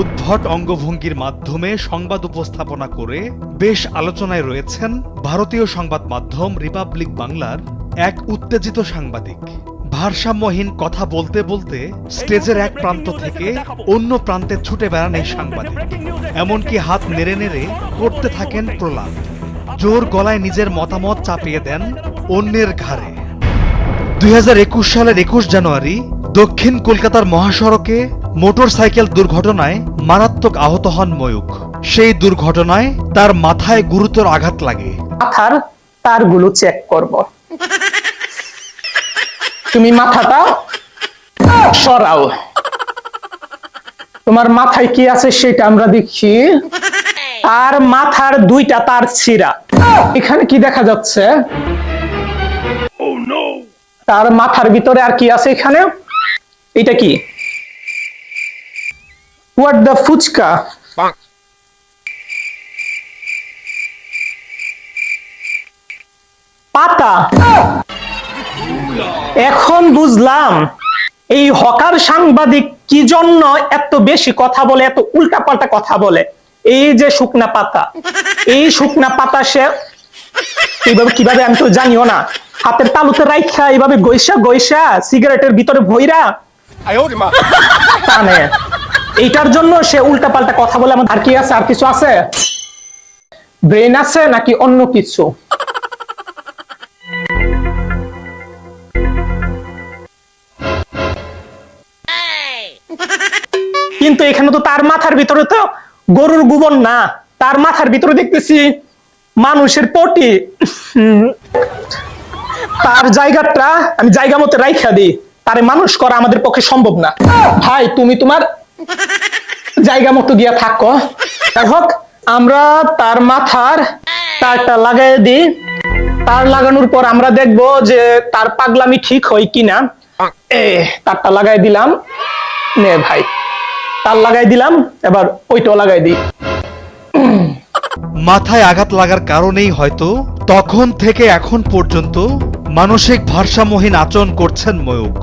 উদ্ভট অঙ্গভঙ্গির মাধ্যমে সংবাদ উপস্থাপনা করে বেশ আলোচনায় রয়েছেন ভারতীয় সংবাদ মাধ্যম রিপাবলিক বাংলার এক উত্তেজিত সাংবাদিক। ভারসাম্যহীন কথা বলতে বলতে স্টেজের এক প্রান্ত থেকে অন্য প্রান্তে ছুটে বেড়ান এই সাংবাদিক। এমনকি হাত নেড়ে নেড়ে করতে থাকেন প্রলাপ। জোর গলায় নিজের মতামত চাপিয়ে দেন অন্যের ঘাড়ে। 2021 সালের 21 জানুয়ারি দক্ষিণ কলকাতার মহাসড়কে মোটরসাইকেল দুর্ঘটনায় মারাত্মক আহত হন ময়ূখ। সেই দুর্ঘটনায় তার মাথায় গুরুতর আঘাত লাগে। মাথার তারগুলো চেক করব। তুমি মাথাটা সরাও। তোমার মাথায় কি আছে সেটা আমরা দেখি। আর মাথার দুইটা তার ছিঁড়া। এখানে কি দেখা যাচ্ছে? তার মাথার ভিতরে আর কি আছে এখানে? এটা কি? What the fuchka? পাতা। এখন বুঝলাম এই হকার সাংবাদিক কি জন্য এত বেশি কথা বলে, এত উল্টাপাল্টা কথা বলে। এই যে শুকনা পাতা, এই শুকনা পাতা সে কিভাবে আমি তো জানিও না, হাতের তালুতে রাইখা এইভাবে গৈসা সিগারেটের ভিতরে ভইরা টানে। এইটার জন্য সে উল্টাপাল্টা কথা বলে। আমার আর কি আছে? আর কিছু আছে? ব্রেন আছে নাকি অন্য কিছু? কিন্তু এখানে তো তার মাথার ভিতরে তো গরুর গোবর না, তার মাথার ভিতরে দেখতেছি মানুষের পটি। তার জায়গাটা আমি জায়গা মতো রাইখা দিই। তারে মানুষ করা আমাদের পক্ষে সম্ভব না। ভাই তুমি তোমার জায়গা মতো গিয়া থাকো। যাই হোক, আমরা তার মাথার তারটা লাগাই দিই। তার লাগানোর পর আমরা দেখবো যে তার পাগলামি ঠিক হয় কিনা। তারটা লাগাই দিলাম। নে ভাই, তার লাগাই দিলাম, এবার ওইটাও লাগাই দিই। মাথায় আঘাত লাগার কারণেই হয়তো তখন থেকে এখন পর্যন্ত মানসিক ভারসাম্যহীন আচরণ করছেন ময়ূখ।